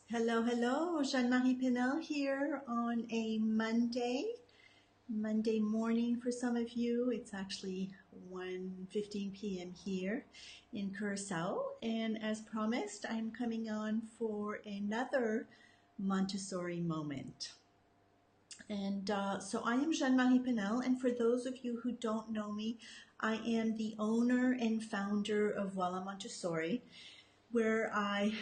Hello, hello. Jeanne-Marie Paynel here on a Monday morning for some of you. It's actually 1:15 p.m. here in Curacao. And as promised, I'm coming on for another Montessori moment. And so I am Jeanne-Marie Paynel, and for those of you who don't know me, I am the owner and founder of Voila Montessori, where I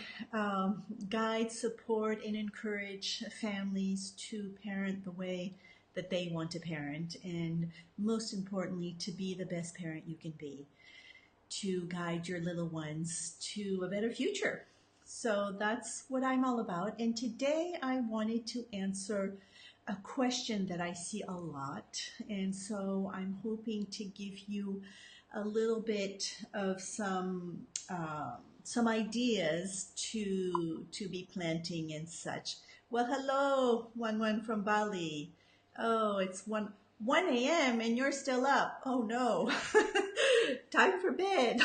guide, support, and encourage families to parent the way that they want to parent, and most importantly, to be the best parent you can be, to guide your little ones to a better future. So that's what I'm all about. And today I wanted to answer a question that I see a lot. And so I'm hoping to give you a little bit of some ideas to be planting and such. Well, hello, one from Bali. Oh, it's 1 a.m. and you're still up. Oh no, time for bed.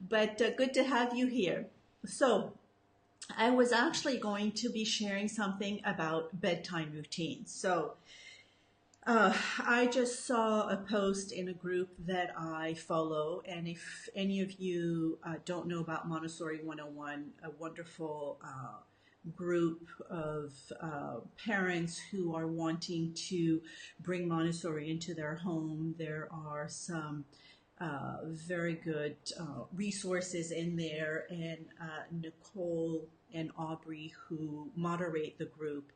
But good to have you here. So I was actually going to be sharing something about bedtime routines. So I just saw a post in a group that I follow, and if any of you don't know about Montessori 101, a wonderful group of parents who are wanting to bring Montessori into their home, there are some very good resources in there, and Nicole and Aubrey, who moderate the group,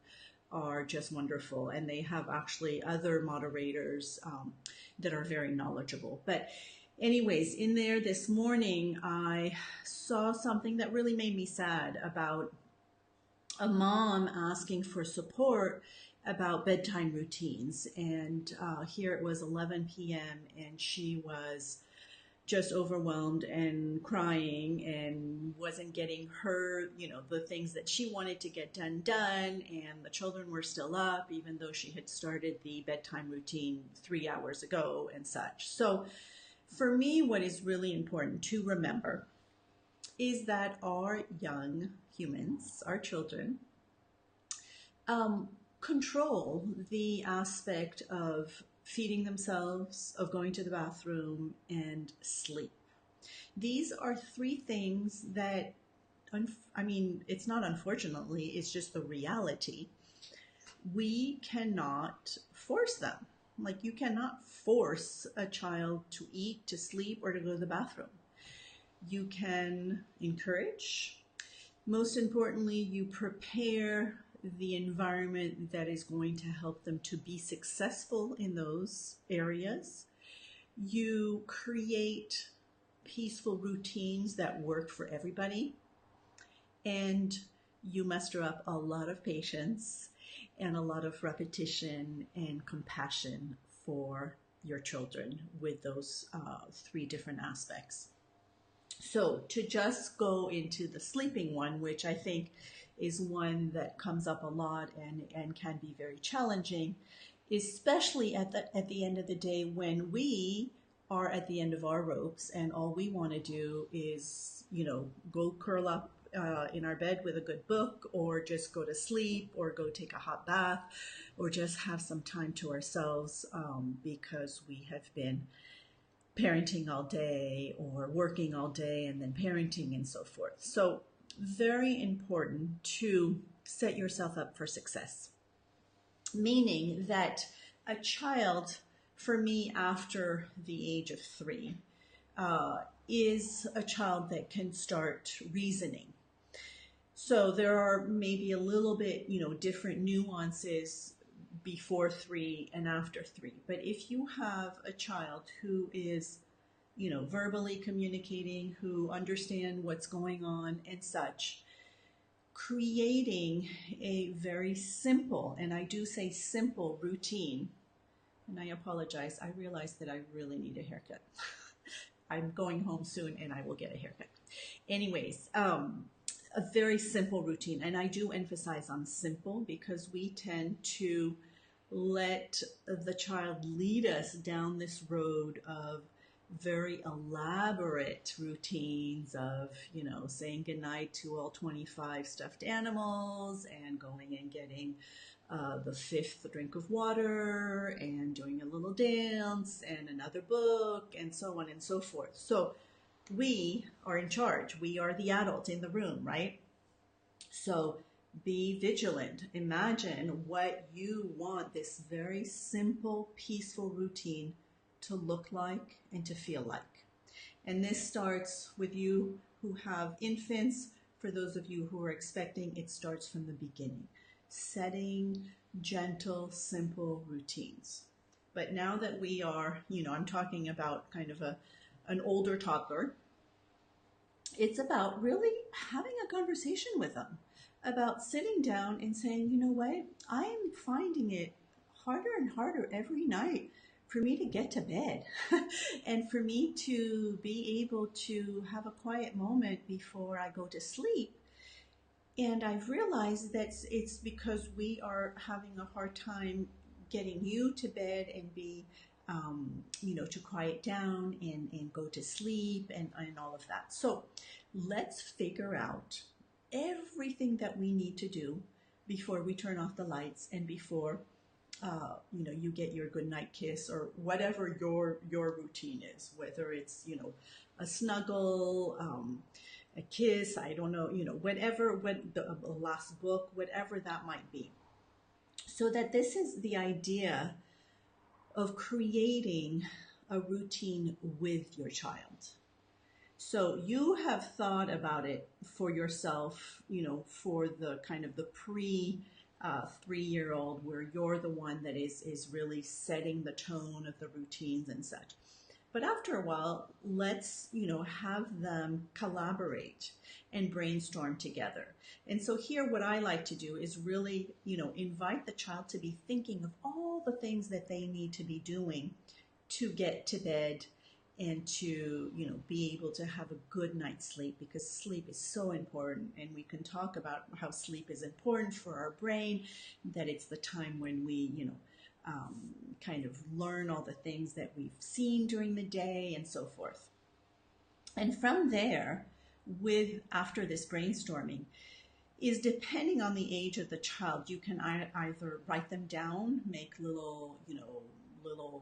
are just wonderful, and they have actually other moderators that are very knowledgeable. But anyways, in there this morning I saw something that really made me sad about a mom asking for support about bedtime routines. And here it was 11 p.m. and she was just overwhelmed and crying and wasn't getting her, the things that she wanted to get done, and the children were still up, even though she had started the bedtime routine 3 hours ago and such. So for me, what is really important to remember is that our young humans, our children, control the aspect of feeding themselves, of going to the bathroom, and sleep. These are three things that, it's not unfortunately, it's just the reality. We cannot force them. Like, you cannot force a child to eat, to sleep, or to go to the bathroom. You can encourage. Most importantly, you prepare the environment that is going to help them to be successful in those areas. You create peaceful routines that work for everybody, and you muster up a lot of patience and a lot of repetition and compassion for your children with those three different aspects. So to just go into the sleeping one, which I think is one that comes up a lot and can be very challenging, especially at the end of the day when we are at the end of our ropes and all we want to do is, go curl up in our bed with a good book, or just go to sleep, or go take a hot bath, or just have some time to ourselves because we have been parenting all day or working all day and then parenting and so forth. So very important to set yourself up for success, meaning that a child, for me, after the age of 3, is a child that can start reasoning. So there are maybe a little bit, different nuances before 3 and after 3. But if you have a child who is, verbally communicating, who understand what's going on and such, creating a very simple, and I do say simple, routine. And I apologize, I realize that I really need a haircut. I'm going home soon and I will get a haircut. Anyways, a very simple routine. And I do emphasize on simple because we tend to let the child lead us down this road of very elaborate routines of, saying goodnight to all 25 stuffed animals and going and getting the fifth drink of water and doing a little dance and another book and so on and so forth. So we are in charge. We are the adult in the room, right? So be vigilant. Imagine what you want this very simple, peaceful routine to look like and to feel like. And this starts with you who have infants. For those of you who are expecting, it starts from the beginning. Setting gentle, simple routines. But now that we are, I'm talking about kind of an older toddler, it's about really having a conversation with them about sitting down and saying, you know what, I am finding it harder and harder every night for me to get to bed and for me to be able to have a quiet moment before I go to sleep. And I've realized that it's because we are having a hard time getting you to bed and be, to quiet down and go to sleep and all of that. So let's figure out everything that we need to do before we turn off the lights and before you get your good night kiss or whatever your routine is, whether it's, a snuggle, a kiss, I don't know, whatever, the last book, whatever that might be. So that this is the idea of creating a routine with your child. So you have thought about it for yourself, for the kind of the pre 3-year-old, where you're the one that is really setting the tone of the routines and such. But after a while, let's, have them collaborate and brainstorm together. And so here, what I like to do is really, invite the child to be thinking of all the things that they need to be doing to get to bed and to, be able to have a good night's sleep, because sleep is so important. And we can talk about how sleep is important for our brain, that it's the time when we, kind of learn all the things that we've seen during the day and so forth. And from there, after this brainstorming, is depending on the age of the child, you can either write them down, make little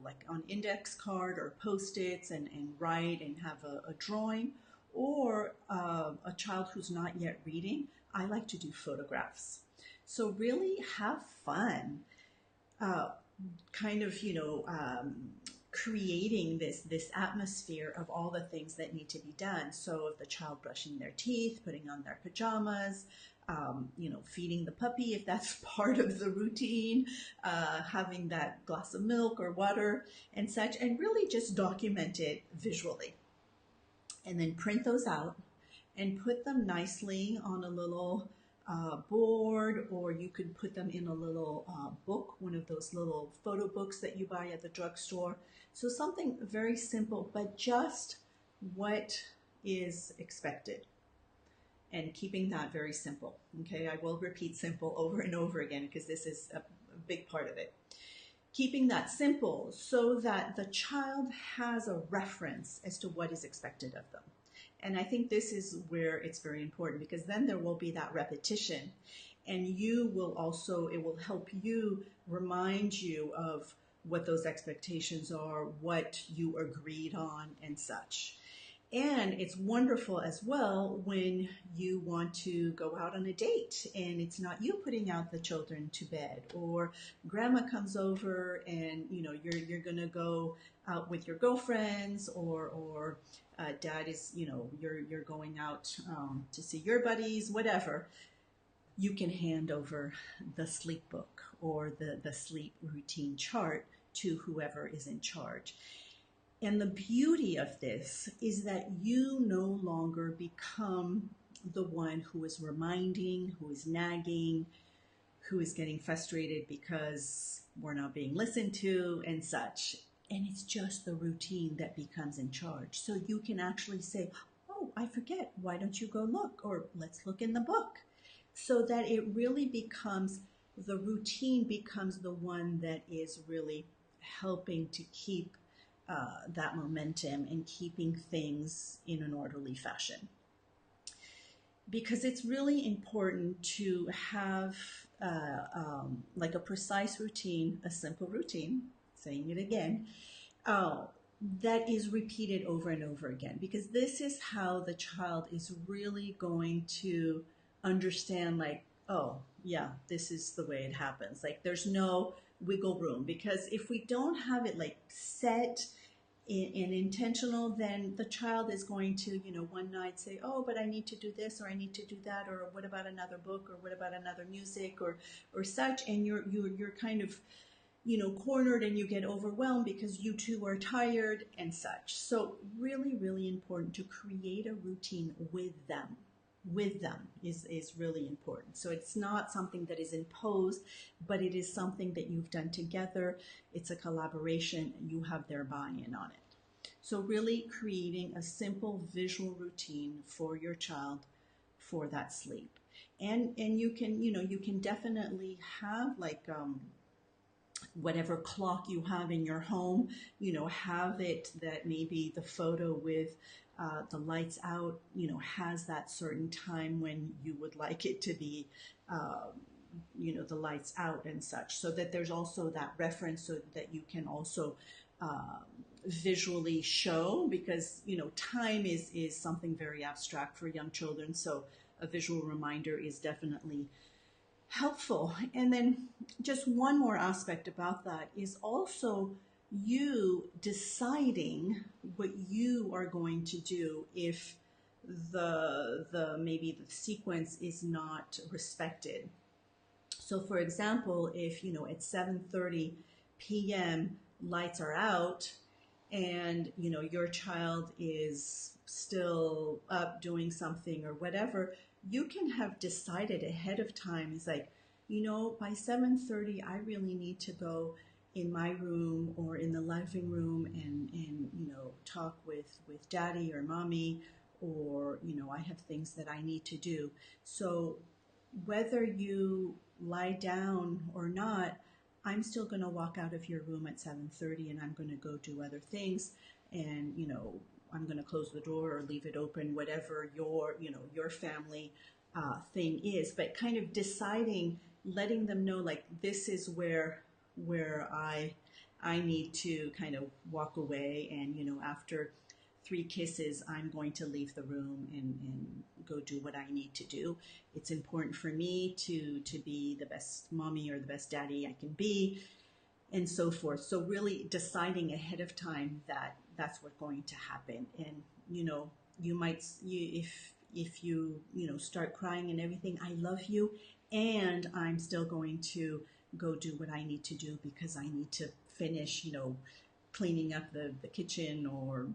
like on index card or post-its and write and have a drawing, or a child who's not yet reading, I like to do photographs. So really have fun. Kind of, creating this atmosphere of all the things that need to be done. So of the child brushing their teeth, putting on their pajamas, feeding the puppy if that's part of the routine, having that glass of milk or water and such, and really just document it visually. And then print those out and put them nicely on a little board, or you could put them in a little book, one of those little photo books that you buy at the drugstore. So something very simple, but just what is expected, and keeping that very simple. Okay, I will repeat simple over and over again because this is a big part of it. Keeping that simple so that the child has a reference as to what is expected of them. And I think this is where it's very important, because then there will be that repetition, and it will help you, remind you of what those expectations are, what you agreed on and such. And it's wonderful as well when you want to go out on a date and it's not you putting out the children to bed, or grandma comes over and you're going to go out with your girlfriends, or dad is, you're going out to see your buddies, whatever. You can hand over the sleep book or the sleep routine chart to whoever is in charge. And the beauty of this is that you no longer become the one who is reminding, who is nagging, who is getting frustrated because we're not being listened to and such. And it's just the routine that becomes in charge. So you can actually say, oh, I forget, why don't you go look? Or let's look in the book. So that it really becomes, the routine becomes the one that is really helping to keep that momentum and keeping things in an orderly fashion. Because it's really important to have like a precise routine, a simple routine, saying it again, uh, that is repeated over and over again. Because this is how the child is really going to understand, like, oh, yeah, this is the way it happens. Like, there's no wiggle room. Because if we don't have it like set and intentional, then the child is going to, one night say, oh, but I need to do this, or I need to do that, or what about another book, or what about another music, or such, and you're kind of, cornered, and you get overwhelmed because you too are tired and such. So really, really important to create a routine with them. With them is really important. So it's not something that is imposed, but it is something that you've done together. It's a collaboration, and you have their buy-in on it. So really creating a simple visual routine for your child for that sleep. And you can definitely have like whatever clock you have in your home, have it that maybe the photo with the lights out, has that certain time when you would like it to be, the lights out and such, so that there's also that reference so that you can also uh, visually show, because, time is something very abstract for young children. So a visual reminder is definitely helpful. And then just one more aspect about that is also you deciding what you are going to do if the maybe the sequence is not respected. So for example, if at 7:30 p.m. lights are out, and your child is still up doing something or whatever, you can have decided ahead of time. It's like, by 7:30 I really need to go in my room or in the living room and talk with daddy or mommy, or I have things that I need to do. So whether you lie down or not, I'm still going to walk out of your room at 7:30, and I'm going to go do other things, and I'm going to close the door or leave it open, whatever your family thing is. But kind of deciding, letting them know, like, this is where I need to kind of walk away, and after 3 kisses, I'm going to leave the room and go do what I need to do. It's important for me to be the best mommy or the best daddy I can be, and so forth. So really deciding ahead of time that that's what's going to happen. And if you start crying and everything, I love you, and I'm still going to go do what I need to do because I need to finish cleaning up the kitchen, or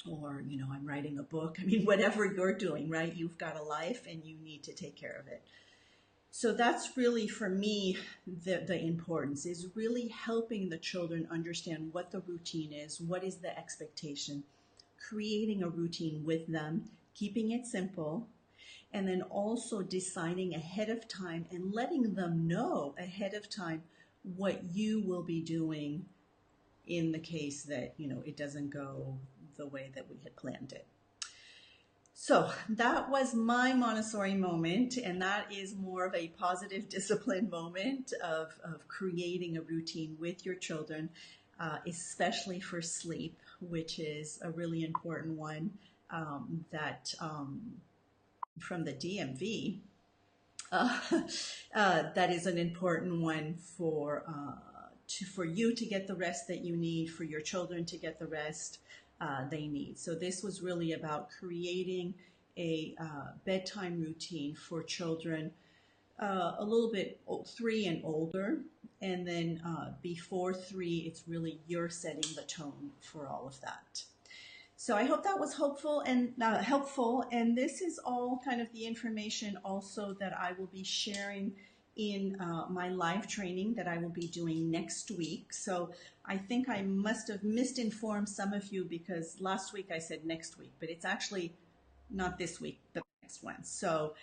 I'm writing a book. I mean, whatever you're doing, right? You've got a life and you need to take care of it. So that's really, for me, the importance is really helping the children understand what the routine is, what is the expectation, creating a routine with them, keeping it simple, and then also deciding ahead of time and letting them know ahead of time what you will be doing in the case that it doesn't go the way that we had planned it. So that was my Montessori moment, and that is more of a positive discipline moment of creating a routine with your children, especially for sleep, which is a really important one, that from the DMV, uh, that is an important one for you to get the rest that you need, for your children to get the rest they need. So this was really about creating a bedtime routine for children a little bit 3 and older. And then before 3, it's really you're setting the tone for all of that. So I hope that was helpful. And this is all kind of the information also that I will be sharing in my live training that I will be doing next week. So I think I must have misinformed some of you, because last week I said next week, but it's actually not this week, but the next one. So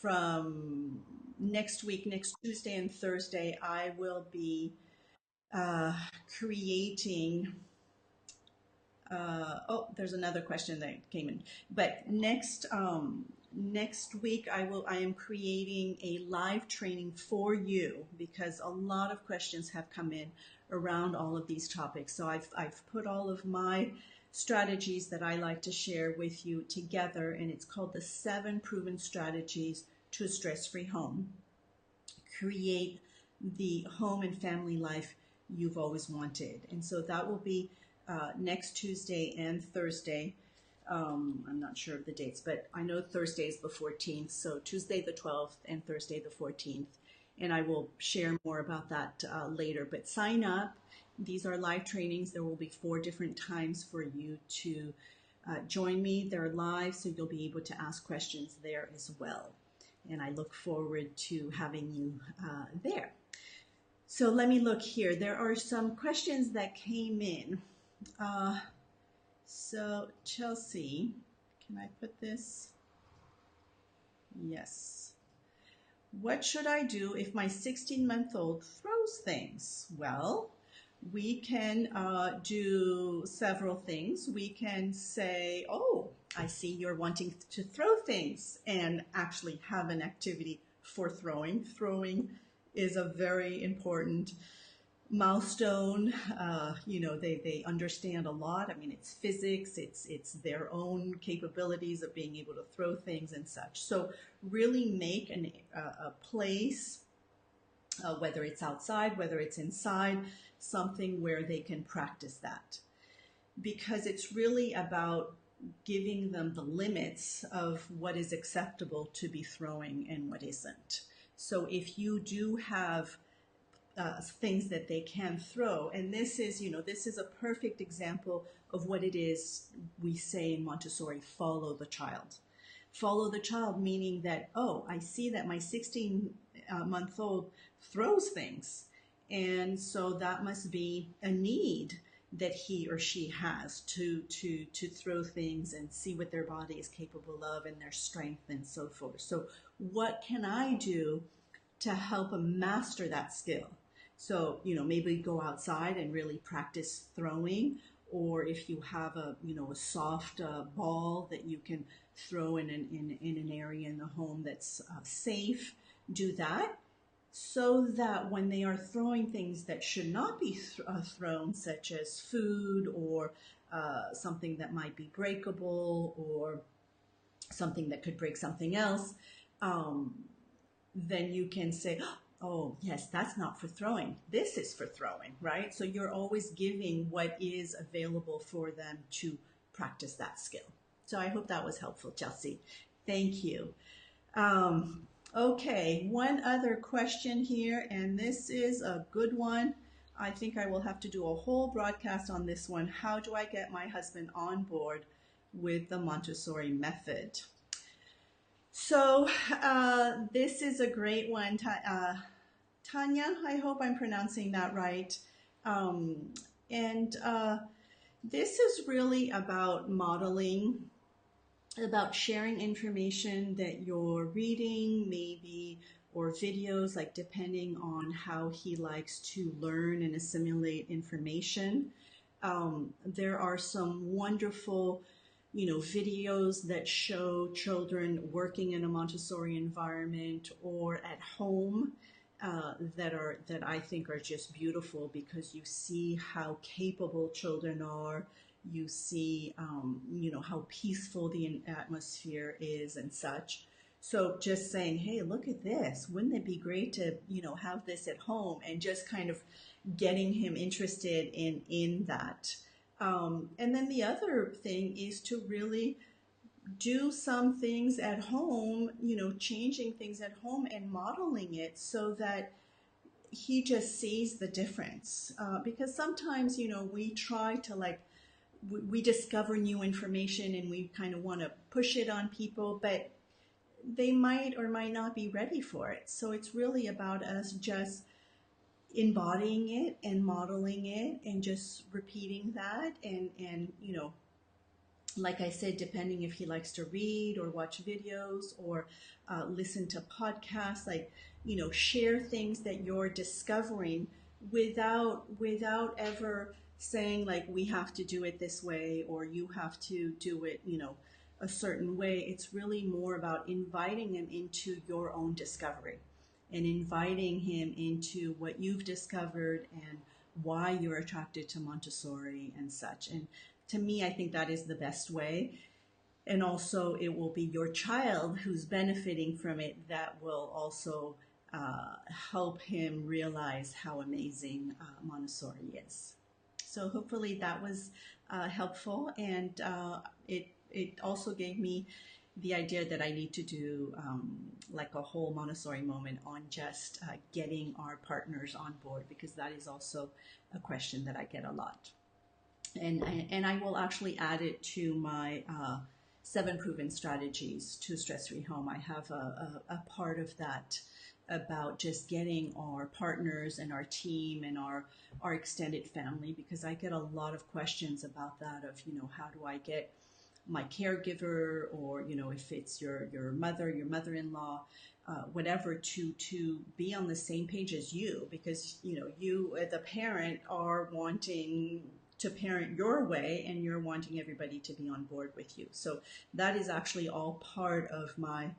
from next week, next Tuesday and Thursday, I will be uh, creating. Oh, there's another question that came in. But next week I am creating a live training for you because a lot of questions have come in around all of these topics. So I've put all of my strategies that I like to share with you together, and it's called the 7 Proven Strategies to a Stress-Free Home. Create the home and family life you've always wanted. And so that will be next Tuesday and Thursday. I'm not sure of the dates, but I know Thursday is the 14th. So Tuesday the 12th and Thursday the 14th. And I will share more about that later. But sign up. These are live trainings. There will be 4 different times for you to join me. They're live, so you'll be able to ask questions there as well. And I look forward to having you there. So let me look here. There are some questions that came in. So Chelsea, can I put this? Yes. What should I do if my 16-month-old throws things? Well, we can do several things. We can say, oh, I see you're wanting to throw things, and actually have an activity for throwing. Throwing is a very important milestone. They understand a lot. I mean, it's physics, it's their own capabilities of being able to throw things and such. So really make a place, whether it's outside, whether it's inside, something where they can practice that. Because it's really about giving them the limits of what is acceptable to be throwing and what isn't. So if you do have things that they can throw, and this is a perfect example of what it is we say in Montessori: follow the child. Follow the child, meaning that, oh, I see that my 16-month-old throws things, and so that must be a need that he or she has to throw things and see what their body is capable of and their strength and so forth. So what can I do to help them master that skill? So, maybe go outside and really practice throwing, or if you have a soft ball that you can throw in an area in the home that's safe, do that, so that when they are throwing things that should not be thrown, such as food or something that might be breakable or something that could break something else, then you can say, oh, yes, that's not for throwing. This is for throwing, right? So you're always giving what is available for them to practice that skill. So I hope that was helpful, Chelsea. Thank you. Okay, one other question here, and this is a good one. I think I will have to do a whole broadcast on this one. How do I get my husband on board with the Montessori method? So this is a great one. Tanya, I hope I'm pronouncing that right. This is really about modeling, about sharing information that you're reading, maybe, or videos, like depending on how he likes to learn and assimilate information. There are some wonderful videos that show children working in a Montessori environment or at home that I think are just beautiful, because you see how capable children are. You see, how peaceful the atmosphere is and such. So just saying, hey, look at this. Wouldn't it be great to, have this at home, and just kind of getting him interested in that. And then the other thing is to really do some things at home, changing things at home and modeling it so that he just sees the difference. Because sometimes, we try to we discover new information and we kind of want to push it on people, but they might or might not be ready for it. So it's really about us just embodying it and modeling it and just repeating that. And like I said, depending if he likes to read or watch videos or listen to podcasts, share things that you're discovering without ever saying like we have to do it this way or you have to do it, a certain way. It's really more about inviting him into your own discovery and inviting him into what you've discovered and why you're attracted to Montessori and such. And to me, I think that is the best way. And also, it will be your child who's benefiting from it that will also help him realize how amazing Montessori is. So hopefully that was helpful, and it also gave me the idea that I need to do like a whole Montessori moment on just getting our partners on board, because that is also a question that I get a lot. And I will actually add it to my 7 proven strategies to stress-free home. I have a part of that about just getting our partners and our team and our extended family, because I get a lot of questions about that of, how do I get my caregiver, or, if it's your mother, your mother-in-law, whatever, to be on the same page as you, because, you as a parent are wanting to parent your way and you're wanting everybody to be on board with you. So that is actually all part of my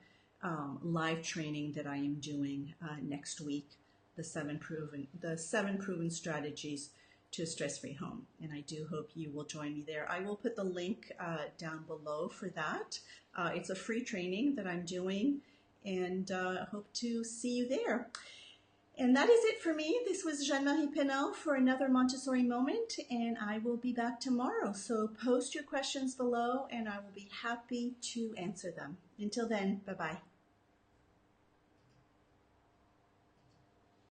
live training that I am doing next week, the 7 proven strategies to a stress-free home. And I do hope you will join me there. I will put the link down below for that. It's a free training that I'm doing, and hope to see you there. And that is it for me. This was Jeanne-Marie Paynel for another Montessori Moment, and I will be back tomorrow. So post your questions below, and I will be happy to answer them. Until then, bye-bye.